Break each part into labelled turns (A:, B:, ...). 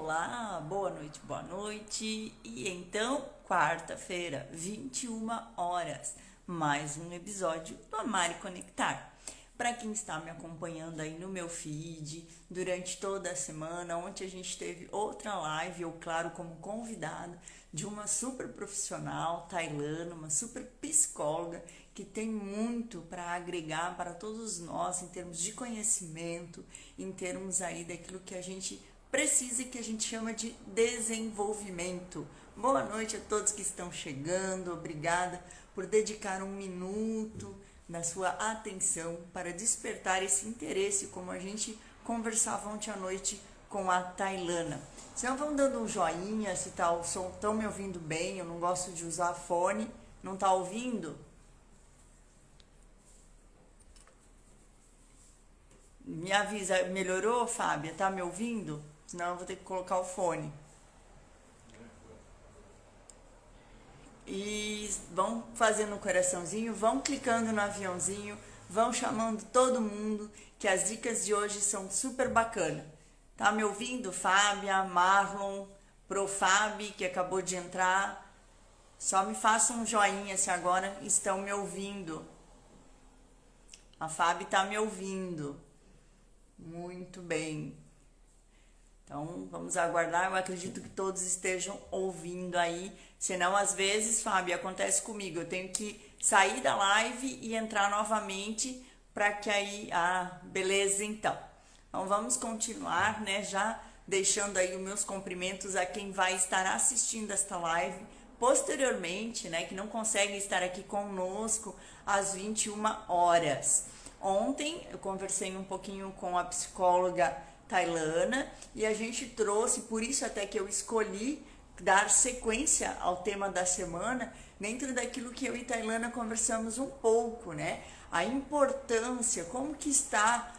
A: olá, boa noite, boa noite. E então, quarta-feira, 21 horas, mais um episódio do Amar e Conectar. Para quem está me acompanhando aí no meu feed, durante toda a semana, ontem a gente teve outra live, eu, claro, como convidado, de uma super profissional tailana, uma super psicóloga, que tem muito para agregar para todos nós em termos de conhecimento, em termos aí daquilo que a gente precisa e que a gente chama de desenvolvimento. Boa noite a todos que estão chegando, obrigada por dedicar um minuto da sua atenção para despertar esse interesse, como a gente conversava ontem à noite com a Tailana. Vocês vão dando um joinha se tá o som, estão me ouvindo bem, eu não gosto de usar fone, não tá ouvindo? Me avisa, melhorou, Fábia? Tá me ouvindo? Senão eu vou ter que colocar o fone. E vão fazendo um coraçãozinho, vão clicando no aviãozinho, vão chamando todo mundo, que as dicas de hoje são super bacanas. Tá me ouvindo, Fábia, Marlon, Profabi, que acabou de entrar? Só me façam um joinha se agora estão me ouvindo. A Fábia tá me ouvindo. Muito bem. Então, vamos aguardar. Eu acredito que todos estejam ouvindo aí. Senão, às vezes, Fábio, acontece comigo. Eu tenho que sair da live e entrar novamente para que aí... Ah, beleza, então. Então, vamos continuar, né? Já deixando aí os meus cumprimentos a quem vai estar assistindo esta live posteriormente, né? Que não consegue estar aqui conosco às 21 horas. Ontem, eu conversei um pouquinho com a psicóloga Tailana e a gente trouxe, por isso até que eu escolhi dar sequência ao tema da semana, dentro daquilo que eu e Tailana conversamos um pouco, né? A importância, como que está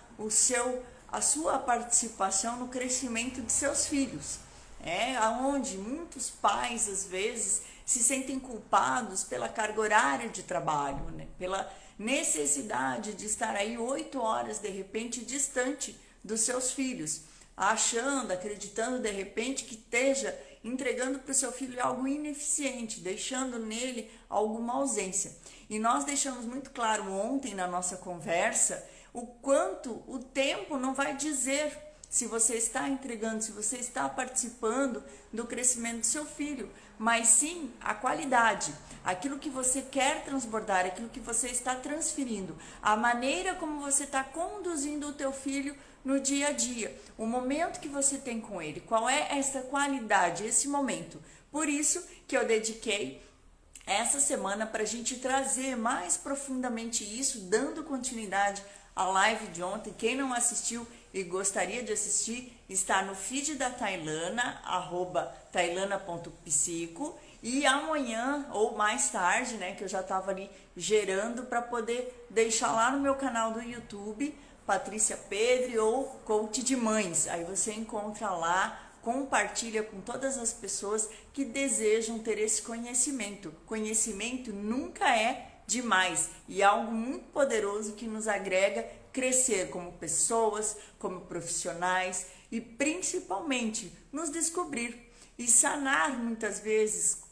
A: a sua participação no crescimento de seus filhos, aonde muitos pais às vezes se sentem culpados pela carga horária de trabalho, né? Pela necessidade de estar aí 8 horas de repente distante dos seus filhos, achando, acreditando de repente que esteja entregando para o seu filho algo ineficiente, deixando nele alguma ausência. E nós deixamos muito claro ontem na nossa conversa o quanto o tempo não vai dizer se você está entregando, se você está participando do crescimento do seu filho, mas sim a qualidade, aquilo que você quer transbordar, aquilo que você está transferindo, a maneira como você está conduzindo o teu filho no dia a dia, o momento que você tem com ele, qual é essa qualidade, esse momento. Por isso que eu dediquei essa semana para a gente trazer mais profundamente isso, dando continuidade à live de ontem. Quem não assistiu e gostaria de assistir, está no feed da Tailana, @tailana.psico, e amanhã ou mais tarde, né, que eu já estava ali gerando para poder deixar lá no meu canal do YouTube, Patrícia Pedro ou Coach de Mães. Aí você encontra lá, compartilha com todas as pessoas que desejam ter esse conhecimento. Conhecimento nunca é demais e é algo muito poderoso que nos agrega crescer como pessoas, como profissionais e principalmente nos descobrir e sanar muitas vezes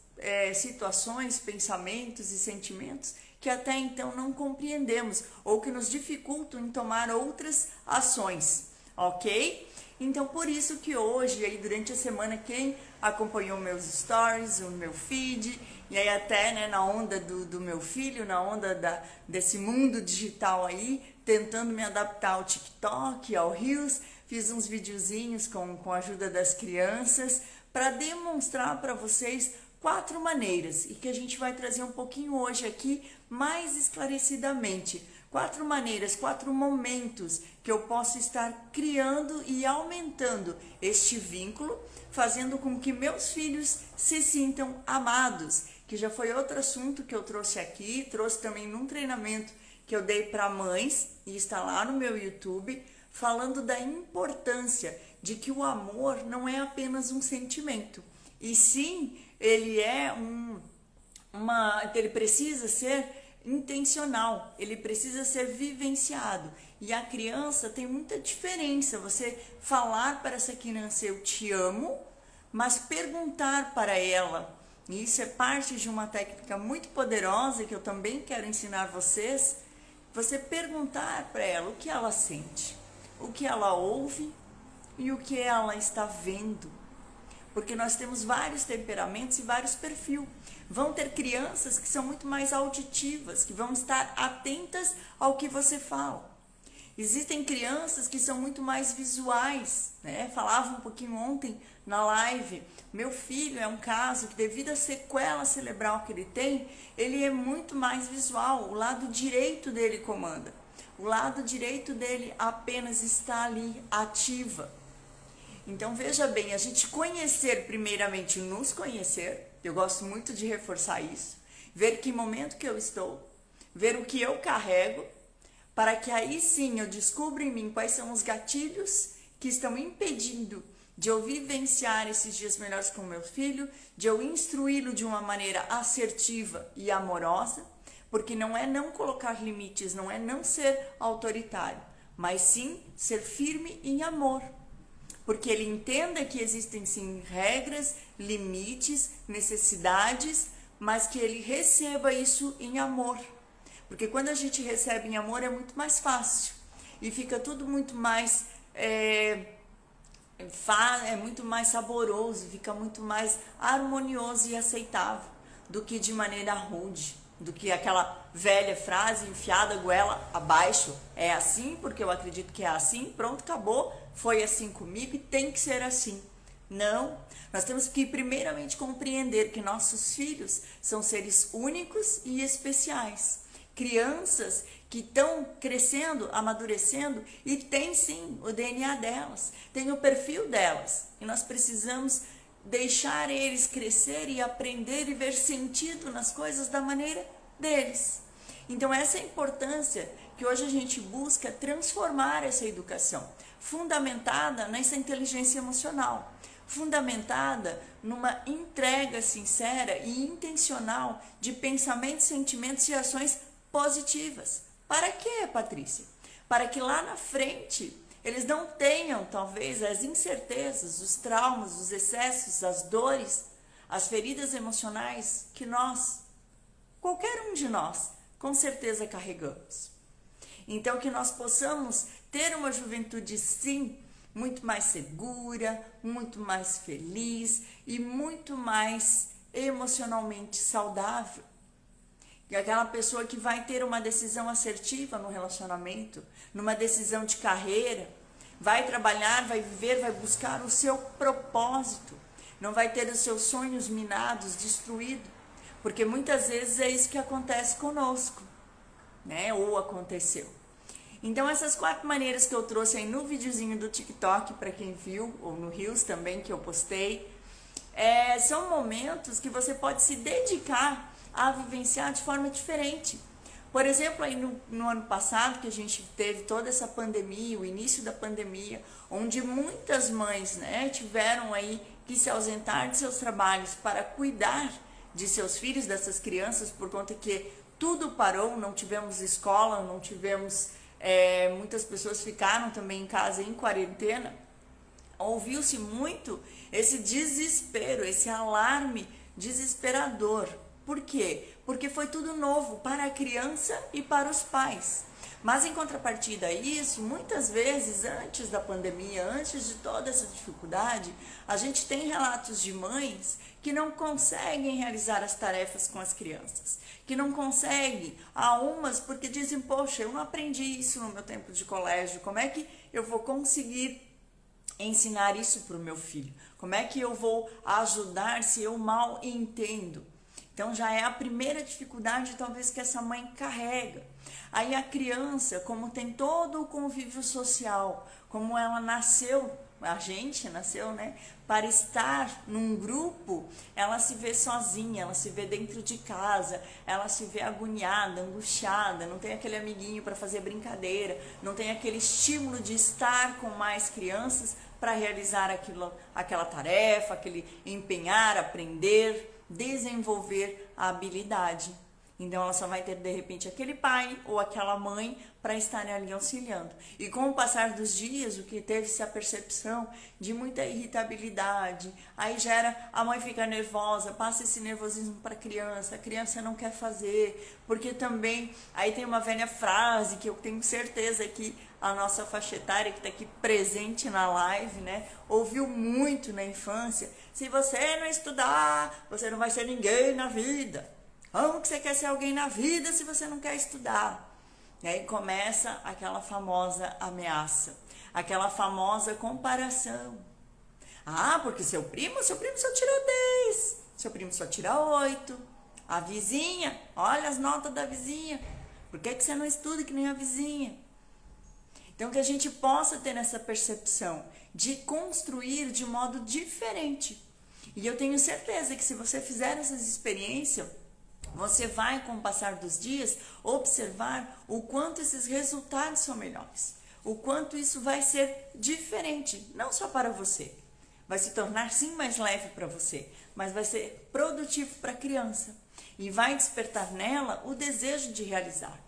A: situações, pensamentos e sentimentos que até então não compreendemos ou que nos dificultam em tomar outras ações, ok? Então, por isso que hoje, aí durante a semana, quem acompanhou meus stories, o meu feed, e aí até, né, na onda do meu filho, na onda desse mundo digital aí, tentando me adaptar ao TikTok, ao Reels, fiz uns videozinhos com a ajuda das crianças para demonstrar para vocês 4 maneiras e que a gente vai trazer um pouquinho hoje aqui mais esclarecidamente. 4 maneiras, 4 momentos que eu posso estar criando e aumentando este vínculo, fazendo com que meus filhos se sintam amados, que já foi outro assunto que eu trouxe aqui, trouxe também num treinamento que eu dei para mães e está lá no meu YouTube, falando da importância de que o amor não é apenas um sentimento, e sim ele é ele precisa ser intencional, ele precisa ser vivenciado. E a criança tem muita diferença, você falar para essa criança eu te amo, mas perguntar para ela, e isso é parte de uma técnica muito poderosa que eu também quero ensinar vocês, você perguntar para ela o que ela sente, o que ela ouve e o que ela está vendo. Porque nós temos vários temperamentos e vários perfis. Vão ter crianças que são muito mais auditivas, que vão estar atentas ao que você fala. Existem crianças que são muito mais visuais, né? Falava um pouquinho ontem na live, meu filho é um caso que devido à sequela cerebral que ele tem, ele é muito mais visual, o lado direito dele comanda. O lado direito dele apenas está ali ativa. Então veja bem, a gente conhecer primeiramente, nos conhecer, eu gosto muito de reforçar isso, ver que momento que eu estou, ver o que eu carrego, para que aí sim eu descubra em mim quais são os gatilhos que estão impedindo de eu vivenciar esses dias melhores com o meu filho, de eu instruí-lo de uma maneira assertiva e amorosa, porque não é não colocar limites, não é não ser autoritário, mas sim ser firme em amor. Porque ele entenda que existem sim regras, limites, necessidades, mas que ele receba isso em amor. Porque quando a gente recebe em amor é muito mais fácil e fica tudo muito mais muito mais saboroso, fica muito mais harmonioso e aceitável do que de maneira rude, do que aquela velha frase enfiada goela abaixo, é assim porque eu acredito que é assim, pronto, acabou, foi assim comigo e tem que ser assim. Não, nós temos que primeiramente compreender que nossos filhos são seres únicos e especiais. Crianças que estão crescendo, amadurecendo e tem sim o DNA delas, tem o perfil delas. E nós precisamos deixar eles crescer e aprender e ver sentido nas coisas da maneira deles. Então essa é a importância que hoje a gente busca transformar essa educação, fundamentada nessa inteligência emocional, fundamentada numa entrega sincera e intencional de pensamentos, sentimentos e ações positivas. Para quê, Patrícia? Para que lá na frente eles não tenham, talvez, as incertezas, os traumas, os excessos, as dores, as feridas emocionais que nós, qualquer um de nós, com certeza carregamos. Então, que nós possamos ter uma juventude, sim, muito mais segura, muito mais feliz e muito mais emocionalmente saudável. E aquela pessoa que vai ter uma decisão assertiva no relacionamento, numa decisão de carreira, vai trabalhar, vai viver, vai buscar o seu propósito, não vai ter os seus sonhos minados, destruídos, porque muitas vezes é isso que acontece conosco, né? Ou aconteceu. Então essas 4 maneiras que eu trouxe aí no videozinho do TikTok, para quem viu, ou no Reels também que eu postei, são momentos que você pode se dedicar a vivenciar de forma diferente. Por exemplo, aí no ano passado, que a gente teve toda essa pandemia, o início da pandemia, onde muitas mães, né, tiveram aí que se ausentar de seus trabalhos para cuidar de seus filhos, dessas crianças, por conta que tudo parou, não tivemos escola, não tivemos, muitas pessoas ficaram também em casa em quarentena. Ouviu-se muito esse desespero, esse alarme desesperador. Por quê? Porque foi tudo novo para a criança e para os pais. Mas em contrapartida a isso, muitas vezes antes da pandemia, antes de toda essa dificuldade, a gente tem relatos de mães que não conseguem realizar as tarefas com as crianças, que não conseguem, há umas porque dizem, poxa, eu não aprendi isso no meu tempo de colégio, como é que eu vou conseguir ensinar isso para o meu filho? Como é que eu vou ajudar se eu mal entendo? Então já é a primeira dificuldade talvez que essa mãe carrega. Aí a criança, como tem todo o convívio social, como ela nasceu, a gente nasceu, né, para estar num grupo, ela se vê sozinha, ela se vê dentro de casa, ela se vê agoniada, angustiada, não tem aquele amiguinho para fazer brincadeira, não tem aquele estímulo de estar com mais crianças para realizar aquela tarefa, aquele empenhar, aprender, desenvolver a habilidade. Então ela só vai ter de repente aquele pai ou aquela mãe para estarem ali auxiliando. E com o passar dos dias, o que teve-se a percepção de muita irritabilidade, aí gera, a mãe fica nervosa, passa esse nervosismo para a criança não quer fazer, porque também, aí tem uma velha frase que eu tenho certeza que a nossa faixa etária que está aqui presente na live, né, ouviu muito na infância: se você não estudar, você não vai ser ninguém na vida. Como que você quer ser alguém na vida se você não quer estudar? E aí começa aquela famosa ameaça, aquela famosa comparação. Ah, porque seu primo só tirou 10, seu primo só tira 8. A vizinha, olha as notas da vizinha. Por que você não estuda que nem a vizinha? Então que a gente possa ter essa percepção de construir de modo diferente. E eu tenho certeza que se você fizer essas experiências, você vai, com o passar dos dias, observar o quanto esses resultados são melhores. O quanto isso vai ser diferente, não só para você. Vai se tornar sim mais leve para você, mas vai ser produtivo para a criança. E vai despertar nela o desejo de realizar.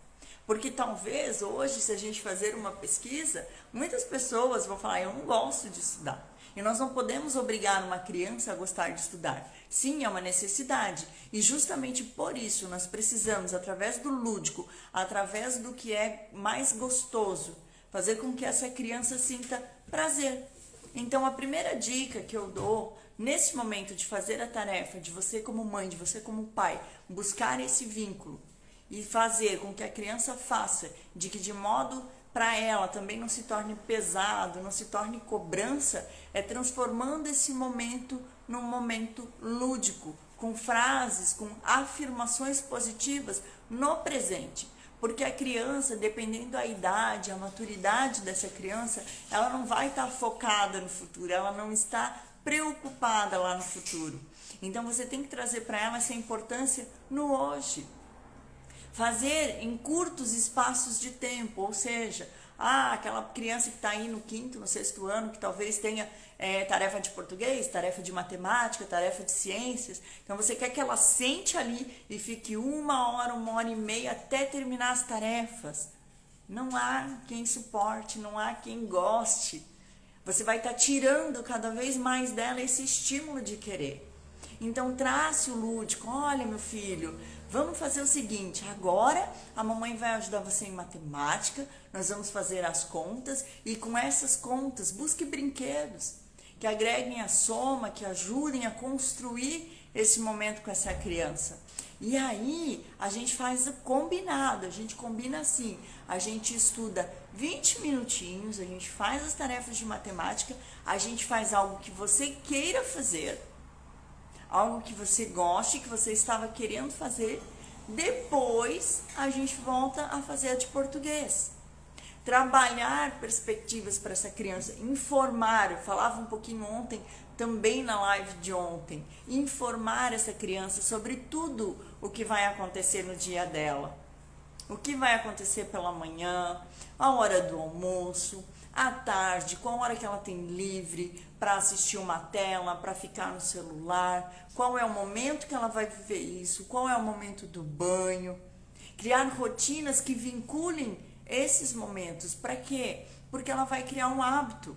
A: Porque talvez hoje, se a gente fazer uma pesquisa, muitas pessoas vão falar: eu não gosto de estudar. E nós não podemos obrigar uma criança a gostar de estudar. Sim, é uma necessidade. E justamente por isso nós precisamos, através do lúdico, através do que é mais gostoso, fazer com que essa criança sinta prazer. Então a primeira dica que eu dou nesse momento de fazer a tarefa, de você como mãe, de você como pai, buscar esse vínculo e fazer com que a criança faça, de modo para ela também não se torne pesado, não se torne cobrança, é transformando esse momento num momento lúdico, com frases, com afirmações positivas no presente. Porque a criança, dependendo da idade, a maturidade dessa criança, ela não vai estar focada no futuro, ela não está preocupada lá no futuro. Então você tem que trazer para ela essa importância no hoje. Fazer em curtos espaços de tempo, ou seja, aquela criança que está aí no 5º, no 6º ano, que talvez tenha tarefa de português, tarefa de matemática, tarefa de ciências. Então você quer que ela sente ali e fique 1 hora, 1 hora e meia até terminar as tarefas. Não há quem suporte, não há quem goste. Você vai estar tirando cada vez mais dela esse estímulo de querer. Então trace o lúdico: olha, meu filho, vamos fazer o seguinte, agora a mamãe vai ajudar você em matemática, nós vamos fazer as contas e com essas contas busque brinquedos que agreguem a soma, que ajudem a construir esse momento com essa criança. E aí a gente faz o combinado, a gente combina assim, a gente estuda 20 minutinhos, a gente faz as tarefas de matemática, a gente faz algo que você queira fazer, algo que você goste, que você estava querendo fazer, depois a gente volta a fazer a de português. Trabalhar perspectivas para essa criança, informar, eu falava um pouquinho ontem, também na live de ontem, informar essa criança sobre tudo o que vai acontecer no dia dela. O que vai acontecer pela manhã, a hora do almoço, à tarde, qual hora que ela tem livre para assistir uma tela, para ficar no celular, qual é o momento que ela vai viver isso, qual é o momento do banho. Criar rotinas que vinculem esses momentos. Para quê? Porque ela vai criar um hábito.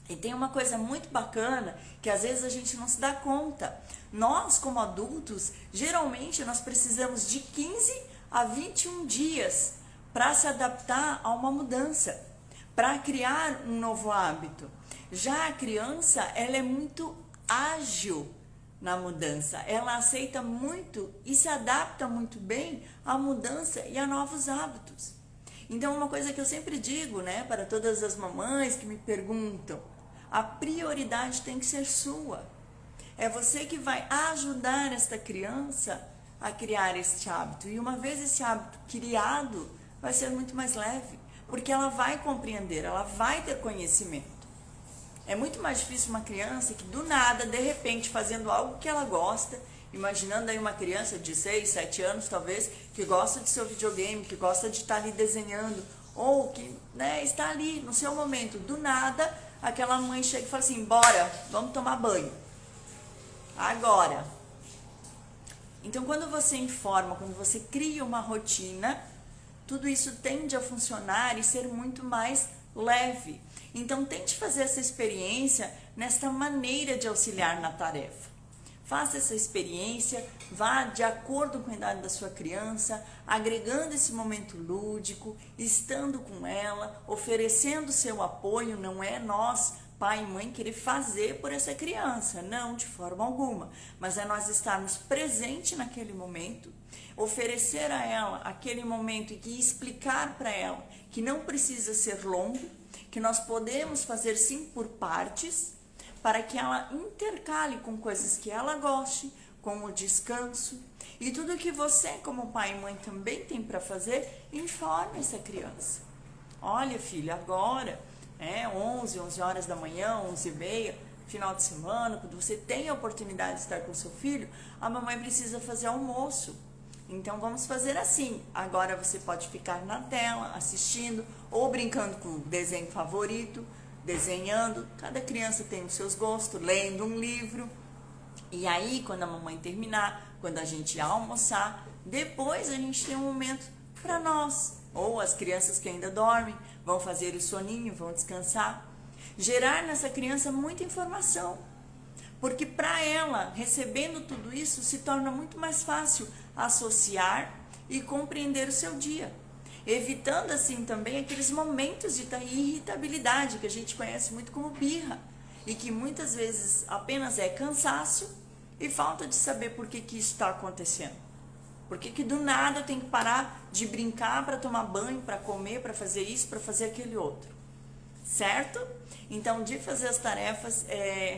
A: E tem uma coisa muito bacana que às vezes a gente não se dá conta. Nós, como adultos, geralmente nós precisamos de 15 a 21 dias para se adaptar a uma mudança, para criar um novo hábito. Já a criança, ela é muito ágil na mudança. Ela aceita muito e se adapta muito bem à mudança e a novos hábitos. Então, uma coisa que eu sempre digo, né, para todas as mamães que me perguntam, a prioridade tem que ser sua. É você que vai ajudar esta criança a criar este hábito. E uma vez esse hábito criado, vai ser muito mais leve, porque ela vai compreender, ela vai ter conhecimento. É muito mais difícil uma criança que do nada, de repente, fazendo algo que ela gosta, imaginando aí uma criança de 6, 7 anos talvez, que gosta de seu videogame, que gosta de estar ali desenhando, ou que, né, está ali no seu momento, do nada, aquela mãe chega e fala assim: bora, vamos tomar banho. Agora. Então, quando você informa, quando você cria uma rotina, tudo isso tende a funcionar e ser muito mais leve. Então, tente fazer essa experiência nesta maneira de auxiliar na tarefa. Faça essa experiência, vá de acordo com a idade da sua criança, agregando esse momento lúdico, estando com ela, oferecendo seu apoio. Não é nós, pai e mãe, querer fazer por essa criança, não, de forma alguma, mas é nós estarmos presentes naquele momento, oferecer a ela aquele momento e explicar para ela que não precisa ser longo, que nós podemos fazer sim por partes, para que ela intercale com coisas que ela goste, como o descanso. E tudo que você, como pai e mãe, também tem para fazer, informe essa criança. Olha, filha, agora, 11 horas da manhã, 11h30, final de semana, quando você tem a oportunidade de estar com seu filho, a mamãe precisa fazer almoço. Então, vamos fazer assim. Agora você pode ficar na tela, assistindo, ou brincando com o desenho favorito, desenhando. Cada criança tem os seus gostos, lendo um livro. E aí, quando a mamãe terminar, quando a gente almoçar, depois a gente tem um momento para nós. Ou as crianças que ainda dormem, vão fazer o soninho, vão descansar. Gerar nessa criança muita informação. Porque para ela, recebendo tudo isso, se torna muito mais fácil associar e compreender o seu dia. Evitando assim também aqueles momentos de irritabilidade que a gente conhece muito como birra e que muitas vezes apenas é cansaço e falta de saber por que isso está acontecendo. Por que do nada eu tenho que parar de brincar para tomar banho, para comer, para fazer isso, para fazer aquele outro, certo? Então, de fazer as tarefas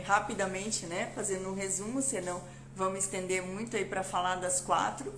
A: rapidamente, né? Fazendo um resumo, senão vamos estender muito aí para falar das 4.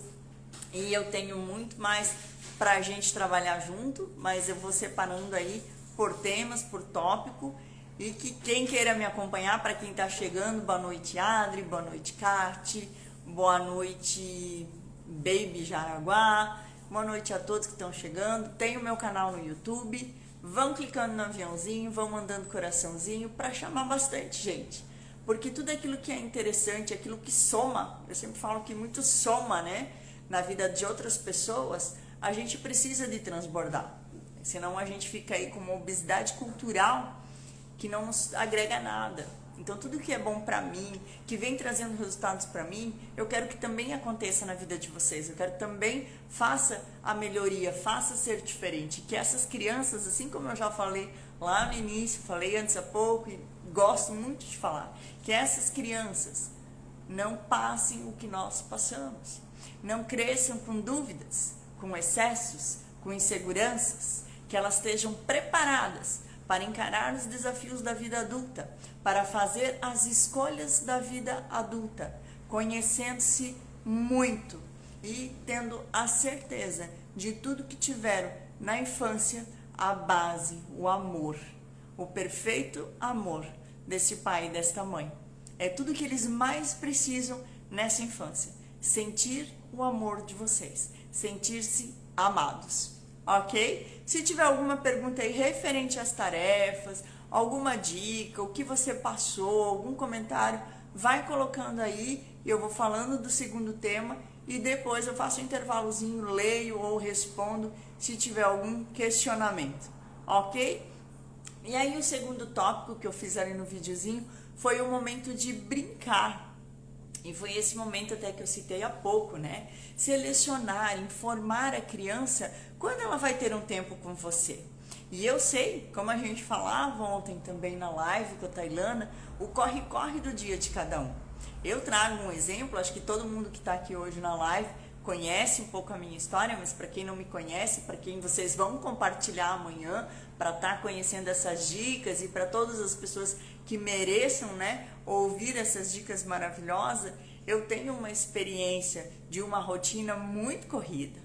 A: E eu tenho muito mais para a gente trabalhar junto, mas eu vou separando aí por temas, por tópico. E que quem queira me acompanhar, para quem está chegando, boa noite Adri, boa noite Kati, boa noite Baby Jaraguá, boa noite a todos que estão chegando. Tem o meu canal no YouTube, vão clicando no aviãozinho, vão mandando coraçãozinho para chamar bastante gente. Porque tudo aquilo que é interessante, aquilo que soma, eu sempre falo que muito soma, né, na vida de outras pessoas, a gente precisa de transbordar. Senão a gente fica aí com uma obesidade cultural que não nos agrega nada. Então tudo que é bom para mim, que vem trazendo resultados para mim, eu quero que também aconteça na vida de vocês. Eu quero que também faça a melhoria, faça ser diferente. Que essas crianças, assim como eu já falei lá no início, falei antes há pouco e gosto muito de falar, que essas crianças não passem o que nós passamos. Não cresçam com dúvidas, com excessos, com inseguranças, que elas estejam preparadas para encarar os desafios da vida adulta, para fazer as escolhas da vida adulta, conhecendo-se muito e tendo a certeza de tudo que tiveram na infância, a base, o amor, o perfeito amor desse pai e desta mãe. É tudo que eles mais precisam nessa infância, sentir o amor de vocês, sentir-se amados. Ok? Se tiver alguma pergunta aí referente às tarefas, alguma dica, o que você passou, algum comentário, vai colocando aí e eu vou falando do segundo tema e depois eu faço um intervalozinho, leio ou respondo se tiver algum questionamento. Ok? E aí o segundo tópico que eu fiz ali no videozinho foi o momento de brincar. E foi esse momento até que eu citei há pouco, né? Selecionar, informar a criança quando ela vai ter um tempo com você. E eu sei, como a gente falava ontem também na live com a Tailana, o corre-corre do dia de cada um. Eu trago um exemplo, acho que todo mundo que está aqui hoje na live conhece um pouco a minha história, mas para quem não me conhece, para quem vocês vão compartilhar amanhã, para estar conhecendo essas dicas e para todas as pessoas que mereçam, né, ouvir essas dicas maravilhosas, eu tenho uma experiência de uma rotina muito corrida.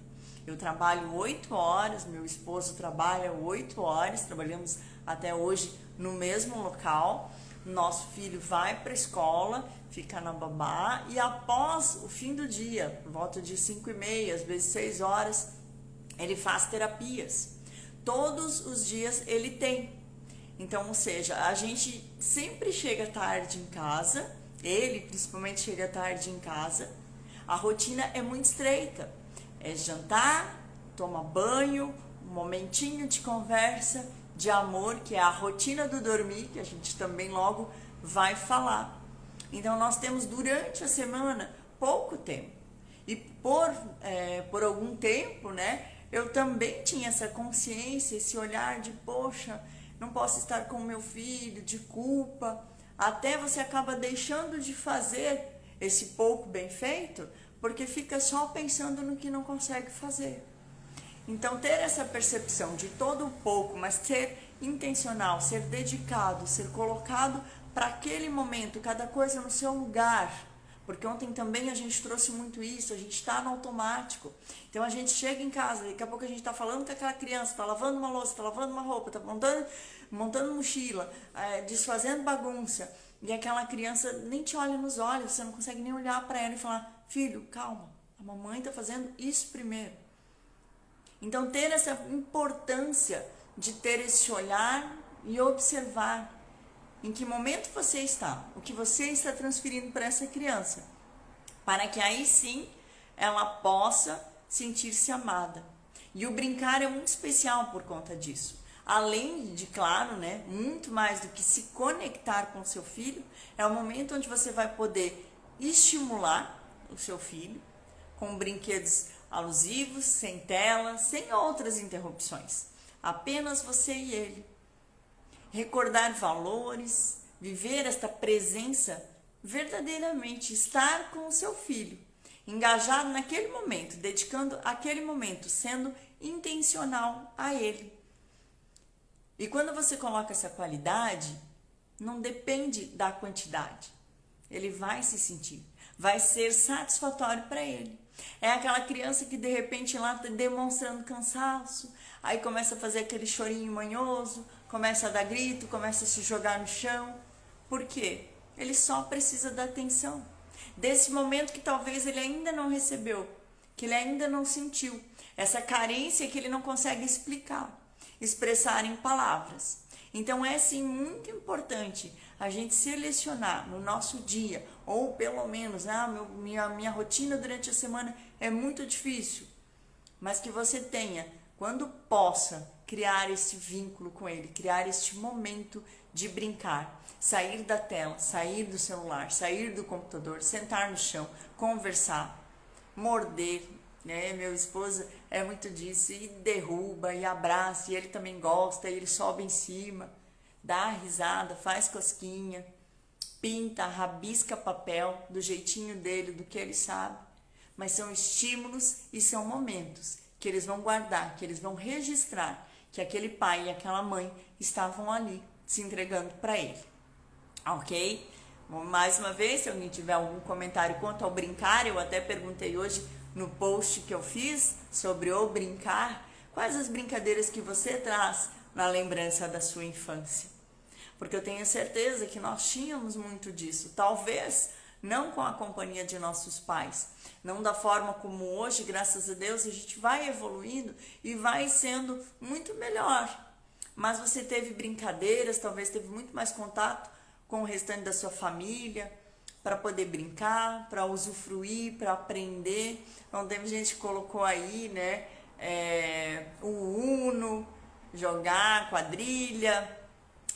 A: Eu trabalho 8 horas, meu esposo trabalha 8 horas, trabalhamos até hoje no mesmo local. Nosso filho vai para a escola, fica na babá e após o fim do dia, por volta de 5h30, às vezes 6 horas, ele faz terapias. Todos os dias ele tem. Então, ou seja, a gente sempre chega tarde em casa, ele principalmente chega tarde em casa, A rotina é muito estreita. É jantar, toma banho, um momentinho de conversa, de amor, que é a rotina do dormir, que a gente também logo vai falar. Então nós temos durante a semana pouco tempo. E por algum tempo, né, eu também tinha essa consciência, esse olhar de, poxa, não posso estar com meu filho, de culpa. Até você acaba deixando de fazer esse pouco bem feito, porque fica só pensando no que não consegue fazer. Então, ter essa percepção de todo o pouco, mas ser intencional, ser dedicado, ser colocado para aquele momento, cada coisa no seu lugar. Porque ontem também a gente trouxe muito isso, a gente está no automático. Então a gente chega em casa, daqui a pouco a gente está falando com aquela criança, está lavando uma louça, está lavando uma roupa, está montando mochila, desfazendo bagunça. E aquela criança nem te olha nos olhos, você não consegue nem olhar para ela e falar, filho, calma, a mamãe está fazendo isso primeiro. Então ter essa importância de ter esse olhar e observar em que momento você está, o que você está transferindo para essa criança, para que aí sim ela possa sentir-se amada. E o brincar é muito especial por conta disso. Além de, claro, né, muito mais do que se conectar com o seu filho, é o momento onde você vai poder estimular o seu filho com brinquedos alusivos, sem tela, sem outras interrupções. Apenas você e ele. Recordar valores, viver esta presença verdadeiramente, estar com o seu filho, engajado naquele momento, dedicando aquele momento, sendo intencional a ele. E quando você coloca essa qualidade, não depende da quantidade. Ele vai se sentir, vai ser satisfatório para ele. É aquela criança que de repente lá está demonstrando cansaço, aí começa a fazer aquele chorinho manhoso, começa a dar grito, começa a se jogar no chão. Por quê? Ele só precisa da atenção. Desse momento que talvez ele ainda não recebeu, que ele ainda não sentiu. Essa carência que ele não consegue expressar em palavras. Então é sim muito importante a gente selecionar no nosso dia, ou pelo menos, minha rotina durante a semana é muito difícil, mas que você tenha, quando possa, criar esse vínculo com ele, criar este momento de brincar, sair da tela, sair do celular, sair do computador, sentar no chão, conversar, morder, né? Meu esposo é muito disso, e derruba, e abraça, e ele também gosta, e ele sobe em cima, dá risada, faz cosquinha, pinta, rabisca papel do jeitinho dele, do que ele sabe, mas são estímulos e são momentos que eles vão guardar, que eles vão registrar que aquele pai e aquela mãe estavam ali se entregando para ele, ok? Bom, mais uma vez, se alguém tiver algum comentário quanto ao brincar, eu até perguntei hoje no post que eu fiz sobre o brincar, quais as brincadeiras que você traz na lembrança da sua infância. Porque eu tenho certeza que nós tínhamos muito disso, talvez não com a companhia de nossos pais, não da forma como hoje, graças a Deus, a gente vai evoluindo e vai sendo muito melhor. Mas você teve brincadeiras, talvez teve muito mais contato com o restante da sua família, para poder brincar, para usufruir, para aprender. Então, teve gente que colocou aí, né, o Uno, jogar, quadrilha,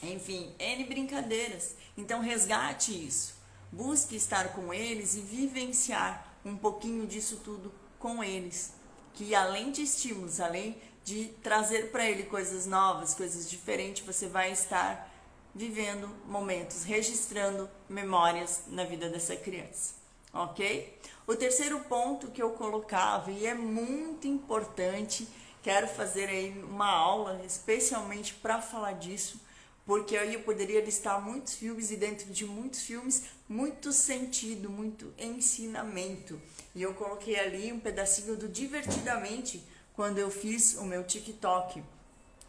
A: enfim, N brincadeiras. Então, resgate isso. Busque estar com eles e vivenciar um pouquinho disso tudo com eles. Que além de estímulos, além de trazer para ele coisas novas, coisas diferentes, você vai estar vivendo momentos, registrando memórias na vida dessa criança, ok? O terceiro ponto que eu colocava, e é muito importante, quero fazer aí uma aula especialmente para falar disso, porque aí eu poderia listar muitos filmes e dentro de muitos filmes, muito sentido, muito ensinamento. E eu coloquei ali um pedacinho do Divertidamente, quando eu fiz o meu TikTok.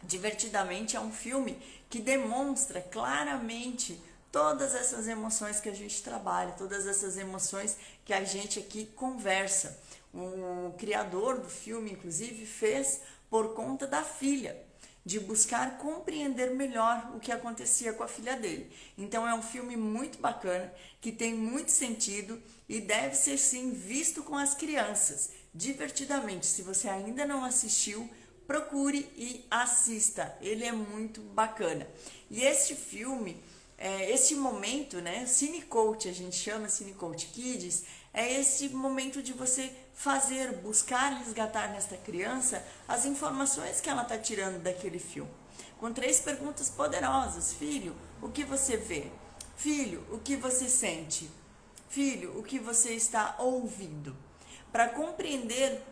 A: Divertidamente é um filme que demonstra claramente todas essas emoções que a gente trabalha, todas essas emoções que a gente aqui conversa. O criador do filme, inclusive, fez por conta da filha. de buscar compreender melhor o que acontecia com a filha dele. Então é um filme muito bacana, que tem muito sentido e deve ser sim visto com as crianças, divertidamente. Se você ainda não assistiu, procure e assista, ele é muito bacana. E este filme, este momento, né, Cine Coach, a gente chama Cine Coach Kids, é esse momento de você buscar resgatar nesta criança as informações que ela está tirando daquele filme. Com 3 perguntas poderosas. Filho, o que você vê? Filho, o que você sente? Filho, o que você está ouvindo? Para compreender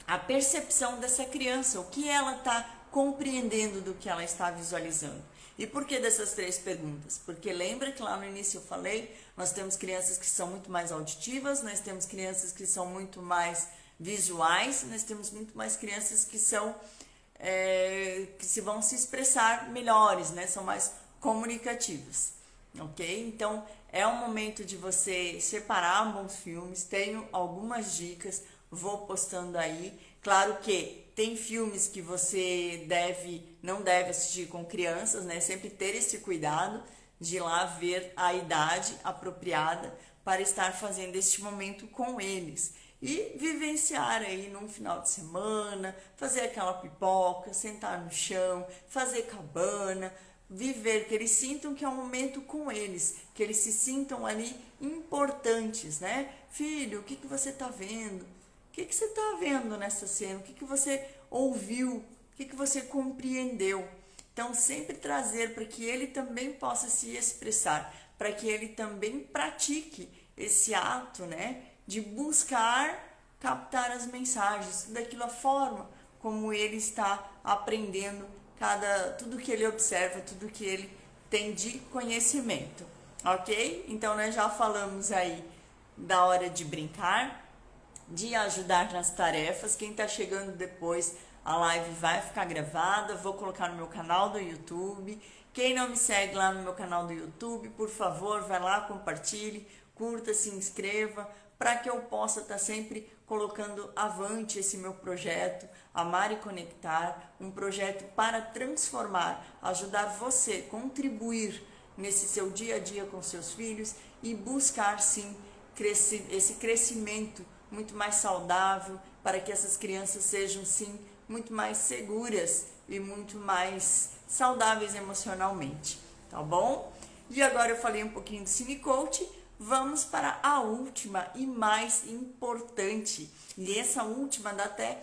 A: a percepção dessa criança, o que ela está compreendendo do que ela está visualizando. E por que dessas 3 perguntas? Porque lembra que lá no início eu falei, nós temos crianças que são muito mais auditivas, nós temos crianças que são muito mais visuais, nós temos muito mais crianças que são que se vão se expressar melhores, né? São mais comunicativas, ok? Então é o momento de você separar bons filmes. Tenho algumas dicas, vou postando aí. Claro que tem filmes que você não deve assistir com crianças, né? Sempre ter esse cuidado de ir lá ver a idade apropriada para estar fazendo este momento com eles. E vivenciar aí num final de semana, fazer aquela pipoca, sentar no chão, fazer cabana, viver, que eles sintam que é um momento com eles, que eles se sintam ali importantes, né? Filho, o que você está vendo? O que você está vendo nessa cena? O que você ouviu? O que você compreendeu? Então, sempre trazer para que ele também possa se expressar, para que ele também pratique esse ato, né, de buscar captar as mensagens, tudo aquilo, a forma como ele está aprendendo tudo que ele observa, tudo que ele tem de conhecimento, ok? Então, nós já falamos aí da hora de brincar, de ajudar nas tarefas. Quem está chegando depois, a live vai ficar gravada, vou colocar no meu canal do YouTube. Quem não me segue lá no meu canal do YouTube, por favor, vai lá, compartilhe, curta, se inscreva, para que eu possa estar sempre colocando avante esse meu projeto, Amar e Conectar, um projeto para transformar, ajudar você, contribuir nesse seu dia a dia com seus filhos e buscar sim esse crescimento muito mais saudável, para que essas crianças sejam sim muito mais seguras e muito mais saudáveis emocionalmente, tá bom? E agora eu falei um pouquinho do Cine Coach, vamos para a última e mais importante. E essa última dá até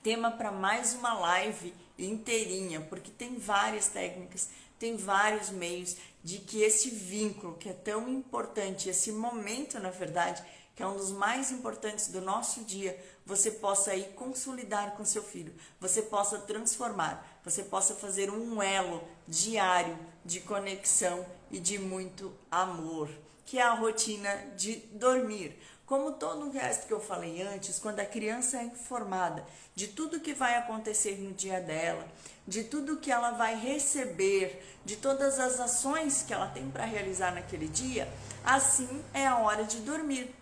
A: tema para mais uma live inteirinha, porque tem várias técnicas, tem vários meios de que esse vínculo que é tão importante, esse momento, na verdade, que é um dos mais importantes do nosso dia, você possa aí consolidar com seu filho, você possa transformar, você possa fazer um elo diário de conexão e de muito amor, que é a rotina de dormir. Como todo o resto que eu falei antes, quando a criança é informada de tudo que vai acontecer no dia dela, de tudo que ela vai receber, de todas as ações que ela tem para realizar naquele dia, assim é a hora de dormir.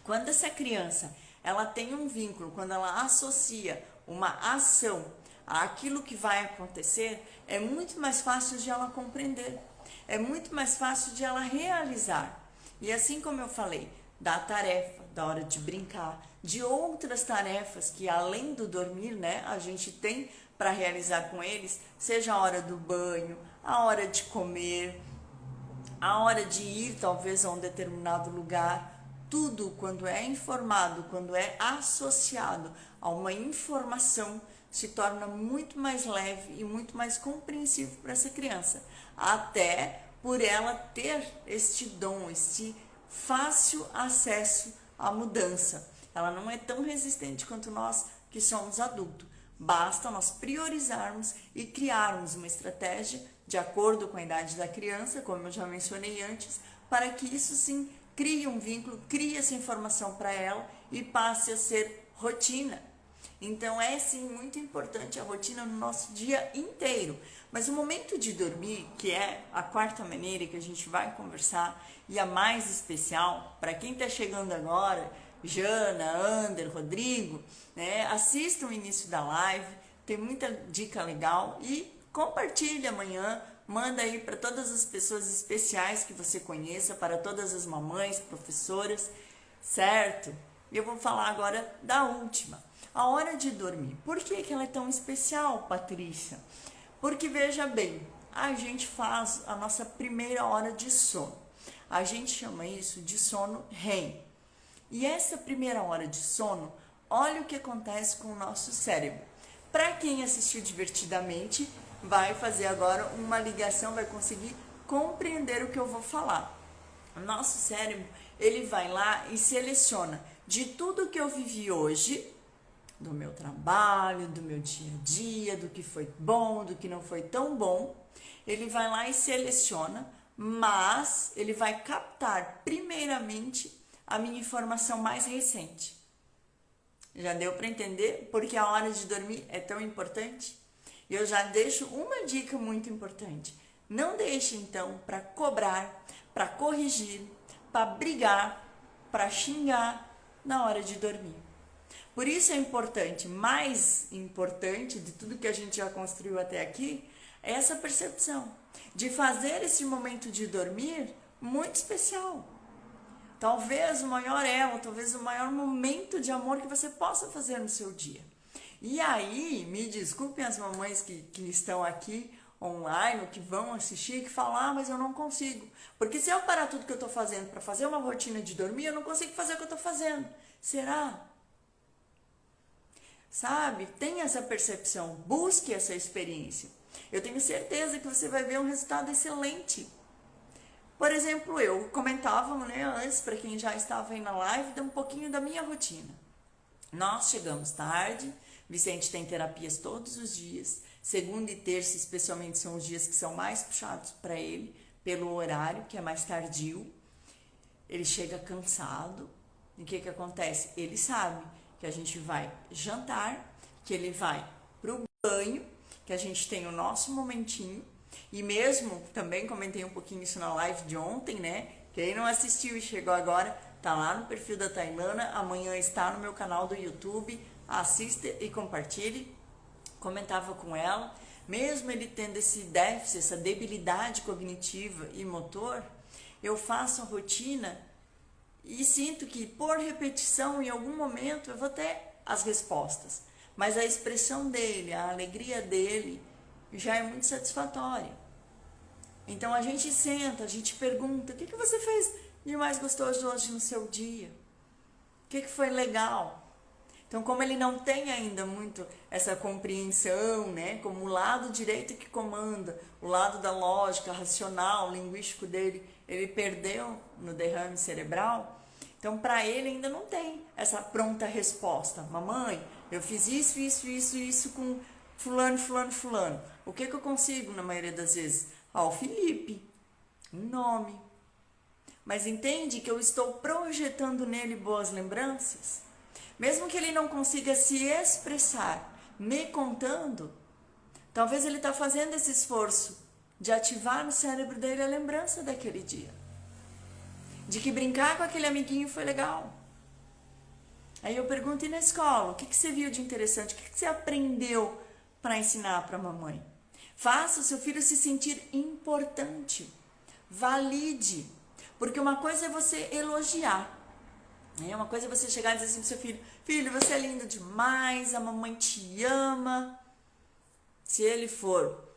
A: Quando essa criança ela tem um vínculo, quando ela associa uma ação àquilo que vai acontecer, é muito mais fácil de ela compreender, é muito mais fácil de ela realizar. E assim como eu falei, da tarefa, da hora de brincar, de outras tarefas que além do dormir, né, a gente tem para realizar com eles, seja a hora do banho, a hora de comer, a hora de ir talvez a um determinado lugar. Tudo, quando é informado, quando é associado a uma informação, se torna muito mais leve e muito mais compreensivo para essa criança, até por ela ter este dom, este fácil acesso à mudança. Ela não é tão resistente quanto nós que somos adultos. Basta nós priorizarmos e criarmos uma estratégia de acordo com a idade da criança, como eu já mencionei antes, para que isso sim crie um vínculo, crie essa informação para ela e passe a ser rotina. Então é sim muito importante a rotina no nosso dia inteiro. Mas o momento de dormir, que é a quarta maneira que a gente vai conversar e a mais especial, para quem está chegando agora, Jana, Ander, Rodrigo, né, assistam o início da live, tem muita dica legal e compartilha amanhã, manda aí para todas as pessoas especiais que você conheça, para todas as mamães, professoras, certo? Eu vou falar agora da última, a hora de dormir. Por que ela é tão especial, Patrícia? Porque veja bem, a gente faz a nossa primeira hora de sono. A gente chama isso de sono REM. E essa primeira hora de sono, olha o que acontece com o nosso cérebro. Para quem assistiu divertidamente, vai fazer agora uma ligação, vai conseguir compreender o que eu vou falar. O nosso cérebro, ele vai lá e seleciona de tudo que eu vivi hoje, do meu trabalho, do meu dia a dia, do que foi bom, do que não foi tão bom, ele vai lá e seleciona, mas ele vai captar primeiramente a minha informação mais recente. Já deu para entender porque a hora de dormir é tão importante? E eu já deixo uma dica muito importante. Não deixe então para cobrar, para corrigir, para brigar, para xingar na hora de dormir. Por isso é importante, mais importante de tudo que a gente já construiu até aqui, é essa percepção de fazer esse momento de dormir muito especial. Talvez o maior elo, talvez o maior momento de amor que você possa fazer no seu dia. E aí, me desculpem as mamães que estão aqui online, ou que vão assistir, que falam, mas eu não consigo. Porque se eu parar tudo que eu estou fazendo para fazer uma rotina de dormir, eu não consigo fazer o que eu estou fazendo. Será? Sabe? Tenha essa percepção, busque essa experiência. Eu tenho certeza que você vai ver um resultado excelente. Por exemplo, eu comentava, né, antes, para quem já estava aí na live, de um pouquinho da minha rotina. Nós chegamos tarde, Vicente tem terapias todos os dias, segunda e terça especialmente são os dias que são mais puxados para ele, pelo horário, que é mais tardio. Ele chega cansado, e o que acontece? Ele sabe que a gente vai jantar, que ele vai pro banho, que a gente tem o nosso momentinho, e mesmo, também comentei um pouquinho isso na live de ontem, né? Quem não assistiu e chegou agora, tá lá no perfil da Tailana, amanhã está no meu canal do YouTube, assista e compartilhe. Comentava com ela, mesmo ele tendo esse déficit, essa debilidade cognitiva e motor, eu faço a rotina e sinto que por repetição, em algum momento, eu vou ter as respostas. Mas a expressão dele, a alegria dele, já é muito satisfatória. Então a gente senta, a gente pergunta, o que você fez de mais gostoso hoje no seu dia? O que foi legal? Então, como ele não tem ainda muito essa compreensão, né, como o lado direito que comanda, o lado da lógica, racional, linguístico dele, ele perdeu no derrame cerebral, então para ele ainda não tem essa pronta resposta. Mamãe, eu fiz isso com fulano, fulano, fulano. O que eu consigo na maioria das vezes? O Felipe, um nome. Mas entende que eu estou projetando nele boas lembranças? Mesmo que ele não consiga se expressar, me contando, talvez ele está fazendo esse esforço de ativar no cérebro dele a lembrança daquele dia. De que brincar com aquele amiguinho foi legal. Aí eu pergunto, e na escola, o que você viu de interessante? O que você aprendeu para ensinar para a mamãe? Faça o seu filho se sentir importante. Valide. Porque uma coisa é você elogiar. Uma coisa é você chegar e dizer assim pro seu filho, filho, você é lindo demais, a mamãe te ama. Se ele for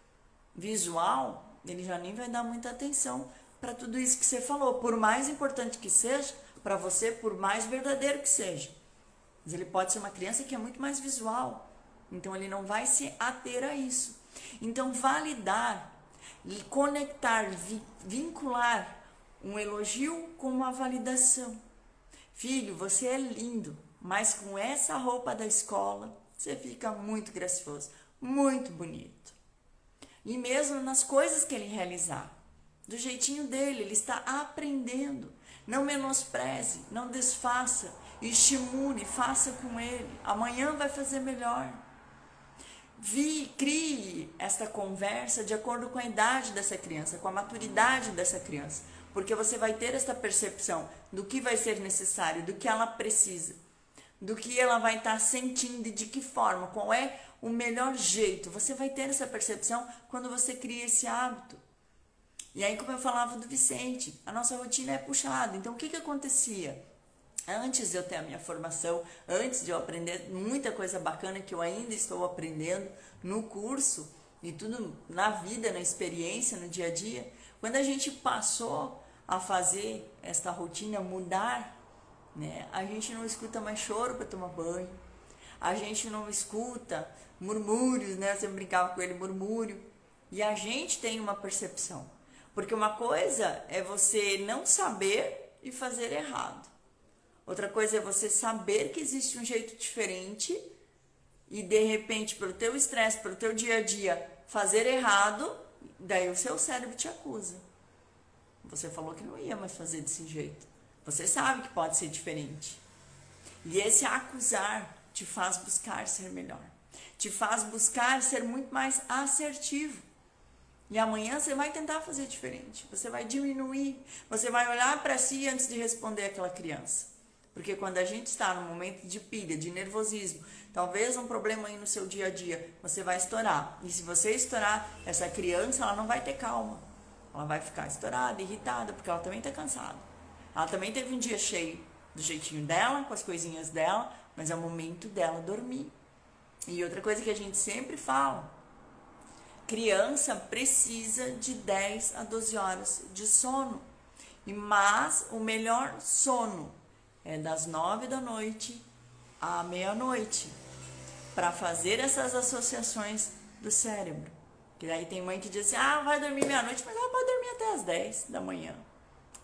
A: visual, ele já nem vai dar muita atenção para tudo isso que você falou. Por mais importante que seja, para você, por mais verdadeiro que seja. Mas ele pode ser uma criança que é muito mais visual. Então ele não vai se ater a isso. Então validar, conectar, vincular um elogio com uma validação. Filho, você é lindo, mas com essa roupa da escola, você fica muito gracioso, muito bonito. E mesmo nas coisas que ele realizar, do jeitinho dele, ele está aprendendo. Não menospreze, não desfaça, estimule, faça com ele. Amanhã vai fazer melhor. Crie esta conversa de acordo com a idade dessa criança, com a maturidade dessa criança. Porque você vai ter esta percepção do que vai ser necessário, do que ela precisa. do que ela vai estar sentindo e de que forma, qual é o melhor jeito. Você vai ter essa percepção quando você cria esse hábito. E aí, como eu falava do Vicente, a nossa rotina é puxada. Então, o que acontecia? Antes de eu ter a minha formação, antes de eu aprender muita coisa bacana que eu ainda estou aprendendo no curso e tudo na vida, na experiência, no dia a dia, quando a gente passou a fazer esta rotina mudar, né, a gente não escuta mais choro para tomar banho, a gente não escuta murmúrios, né? Você brincava com ele, murmúrio, e a gente tem uma percepção, porque uma coisa é você não saber e fazer errado. Outra coisa é você saber que existe um jeito diferente e, de repente, pelo teu estresse, pelo teu dia a dia, fazer errado, daí o seu cérebro te acusa. Você falou que não ia mais fazer desse jeito. Você sabe que pode ser diferente. E esse acusar te faz buscar ser melhor. Te faz buscar ser muito mais assertivo. E amanhã você vai tentar fazer diferente. Você vai diminuir. Você vai olhar para si antes de responder aquela criança. Porque quando a gente está num momento de pilha, de nervosismo, talvez um problema aí no seu dia a dia, você vai estourar. E se você estourar, essa criança, ela não vai ter calma. Ela vai ficar estourada, irritada, porque ela também está cansada. Ela também teve um dia cheio, do jeitinho dela, com as coisinhas dela, mas é o momento dela dormir. E outra coisa que a gente sempre fala, criança precisa de 10 a 12 horas de sono. Mas o melhor sono é das 9 da noite à meia-noite, para fazer essas associações do cérebro. Que daí tem mãe que diz assim, vai dormir meia-noite, mas ela pode dormir até as 10 da manhã.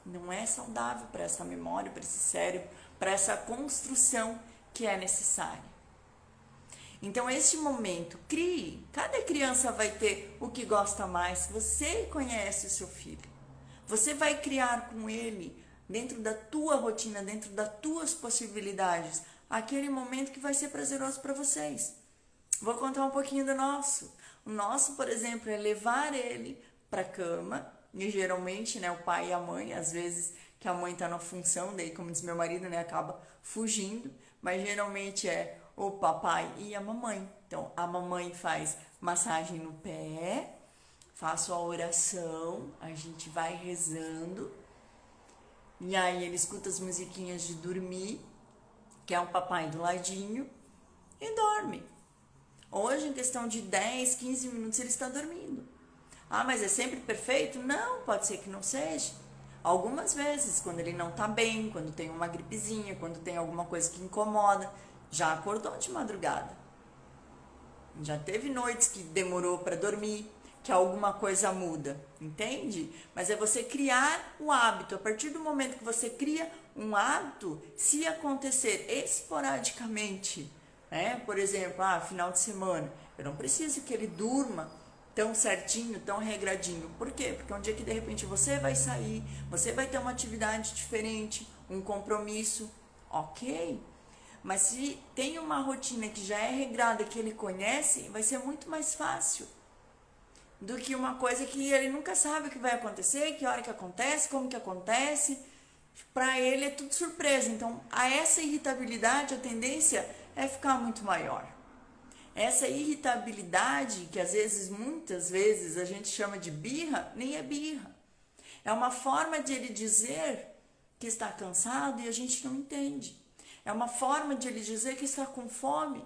A: Não é saudável para essa memória, para esse cérebro, para essa construção que é necessária. Então, este momento, crie. Cada criança vai ter o que gosta mais. Você conhece o seu filho. Você vai criar com ele, dentro da tua rotina, dentro das tuas possibilidades, aquele momento que vai ser prazeroso para vocês. Vou contar um pouquinho do nosso. O nosso, por exemplo, é levar ele para a cama, e geralmente, né, o pai e a mãe, às vezes que a mãe está na função, daí, como diz meu marido, né, acaba fugindo, mas geralmente é o papai e a mamãe. Então, a mamãe faz massagem no pé, faço a oração, a gente vai rezando, e aí ele escuta as musiquinhas de dormir, que é o papai do ladinho, e dorme. Hoje, em questão de 10, 15 minutos, ele está dormindo. Mas é sempre perfeito? Não, pode ser que não seja. Algumas vezes, quando ele não está bem, quando tem uma gripezinha, quando tem alguma coisa que incomoda, já acordou de madrugada. Já teve noites que demorou para dormir, que alguma coisa muda, entende? Mas é você criar o hábito. A partir do momento que você cria um hábito, se acontecer esporadicamente, né? Por exemplo, final de semana, eu não preciso que ele durma tão certinho, tão regradinho. Por quê? Porque é um dia que de repente você vai sair, você vai ter uma atividade diferente, um compromisso, ok? Mas se tem uma rotina que já é regrada, que ele conhece, vai ser muito mais fácil do que uma coisa que ele nunca sabe o que vai acontecer, que hora que acontece, como que acontece. Para ele é tudo surpresa. Então, a essa irritabilidade, a tendência é ficar muito maior. Essa irritabilidade, que às vezes, muitas vezes, a gente chama de birra, nem é birra. É uma forma de ele dizer que está cansado e a gente não entende. É uma forma de ele dizer que está com fome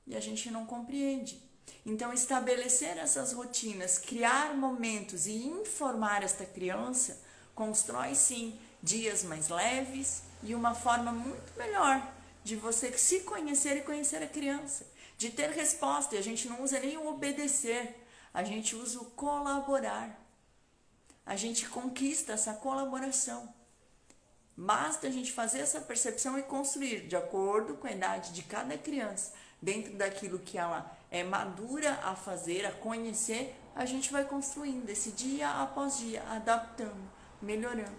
A: e a gente não compreende. Então, estabelecer essas rotinas, criar momentos e informar esta criança, constrói sim dias mais leves e uma forma muito melhor de você se conhecer e conhecer a criança. De ter resposta, e a gente não usa nem o obedecer, a gente usa o colaborar. A gente conquista essa colaboração. Basta a gente fazer essa percepção e construir, de acordo com a idade de cada criança, dentro daquilo que ela é madura a fazer, a conhecer, a gente vai construindo esse dia após dia, adaptando, melhorando.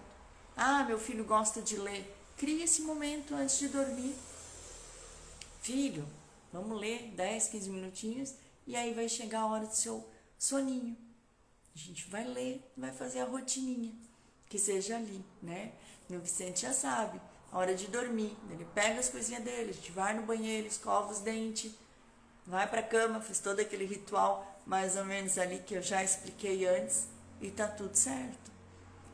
A: Meu filho gosta de ler. Cria esse momento antes de dormir. Filho, vamos ler 10, 15 minutinhos e aí vai chegar a hora do seu soninho. A gente vai ler, vai fazer a rotininha, que seja ali, né? Meu Vicente já sabe, a hora de dormir. Ele pega as coisinhas dele, a gente vai no banheiro, escova os dentes, vai pra cama, faz todo aquele ritual mais ou menos ali que eu já expliquei antes e tá tudo certo.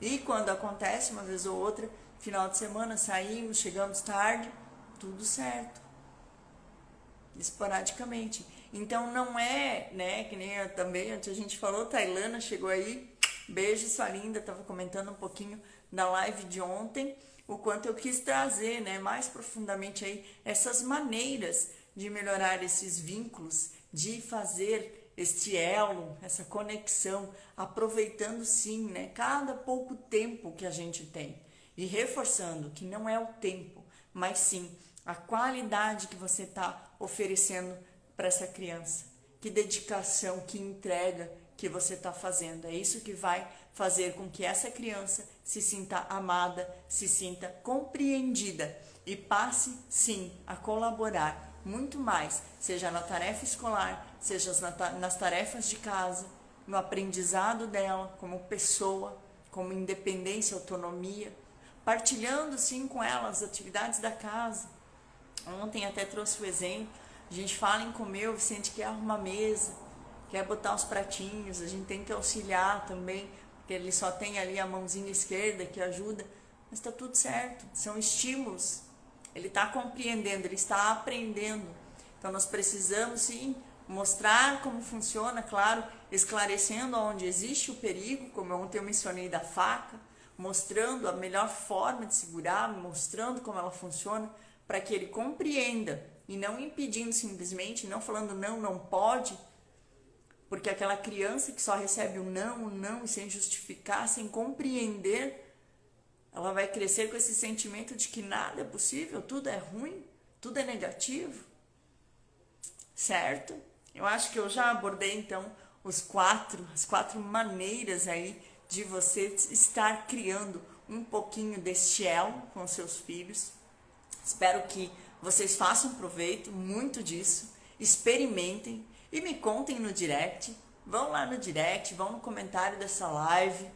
A: E quando acontece, uma vez ou outra, final de semana, saímos, chegamos tarde, tudo certo. Esporadicamente. Então não é, né, que nem eu também, antes a gente falou, Tailana chegou aí, beijo, sua linda, tava comentando um pouquinho na live de ontem, o quanto eu quis trazer, né, mais profundamente aí, essas maneiras de melhorar esses vínculos, de fazer este elo, essa conexão, aproveitando sim, né, cada pouco tempo que a gente tem, e reforçando que não é o tempo, mas sim a qualidade que você está oferecendo para essa criança, que dedicação, que entrega que você está fazendo. É isso que vai fazer com que essa criança se sinta amada, se sinta compreendida e passe sim a colaborar muito mais, seja na tarefa escolar, seja nas tarefas de casa, no aprendizado dela como pessoa, como independência, autonomia, partilhando sim com ela as atividades da casa. Ontem até trouxe o exemplo, a gente fala em comer, o Vicente quer arrumar a mesa, quer botar os pratinhos, a gente tem que auxiliar também, porque ele só tem ali a mãozinha esquerda que ajuda, mas está tudo certo, são estímulos, ele está compreendendo, ele está aprendendo, então nós precisamos sim mostrar como funciona, claro, esclarecendo onde existe o perigo, como ontem eu mencionei da faca, mostrando a melhor forma de segurar, mostrando como ela funciona, para que ele compreenda e não impedindo simplesmente, não falando não, não pode, porque aquela criança que só recebe o não e sem justificar, sem compreender, ela vai crescer com esse sentimento de que nada é possível, tudo é ruim, tudo é negativo, certo? Eu acho que eu já abordei então as quatro maneiras aí de você estar criando um pouquinho deste elo com seus filhos. Espero que vocês façam proveito muito disso, experimentem e me contem no direct. Vão lá no direct, vão no comentário dessa live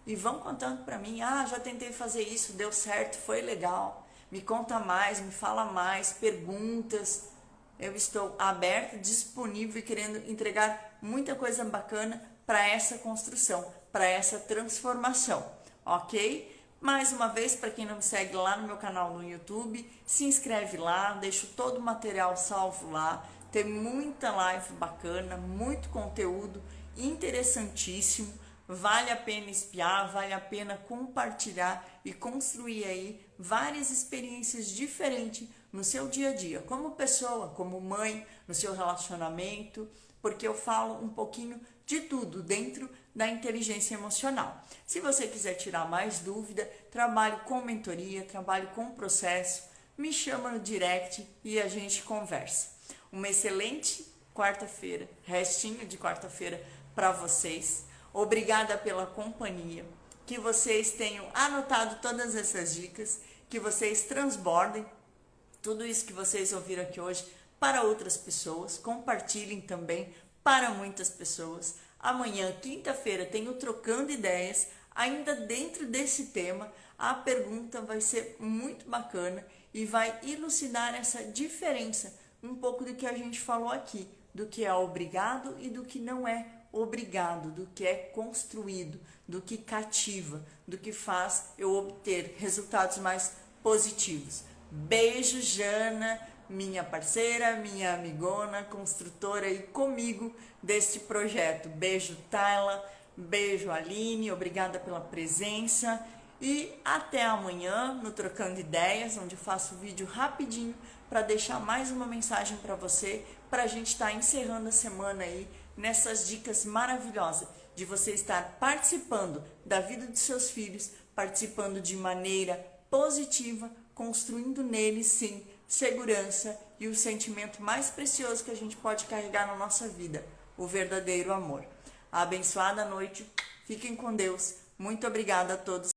A: e vão contando para mim, já tentei fazer isso, deu certo, foi legal. Me conta mais, me fala mais, perguntas. Eu estou aberta, disponível e querendo entregar muita coisa bacana para essa construção, para essa transformação, ok? Mais uma vez, para quem não me segue lá no meu canal no YouTube, se inscreve lá, deixo todo o material salvo lá, tem muita live bacana, muito conteúdo interessantíssimo, vale a pena espiar, vale a pena compartilhar e construir aí várias experiências diferentes no seu dia a dia, como pessoa, como mãe, no seu relacionamento, porque eu falo um pouquinho de tudo dentro da inteligência emocional. Se você quiser tirar mais dúvida, trabalhe com mentoria, trabalhe com processo, me chama no direct e a gente conversa. Uma excelente quarta-feira, restinho de quarta-feira para vocês. Obrigada pela companhia, que vocês tenham anotado todas essas dicas, que vocês transbordem tudo isso que vocês ouviram aqui hoje para outras pessoas, compartilhem também para muitas pessoas. Amanhã, quinta-feira, tem o Trocando Ideias, ainda dentro desse tema. A pergunta vai ser muito bacana e vai elucidar essa diferença, um pouco do que a gente falou aqui, do que é obrigado e do que não é obrigado, do que é construído, do que cativa, do que faz eu obter resultados mais positivos. Beijo, Jana, minha parceira, minha amigona, construtora aí comigo deste projeto. Beijo, Tayla, beijo, Aline, obrigada pela presença e até amanhã no Trocando Ideias, onde eu faço vídeo rapidinho para deixar mais uma mensagem para você, para a gente estar encerrando a semana aí nessas dicas maravilhosas de você estar participando da vida dos seus filhos, participando de maneira positiva, construindo neles, sim, segurança e o sentimento mais precioso que a gente pode carregar na nossa vida, o verdadeiro amor. Abençoada noite, fiquem com Deus. Muito obrigada a todos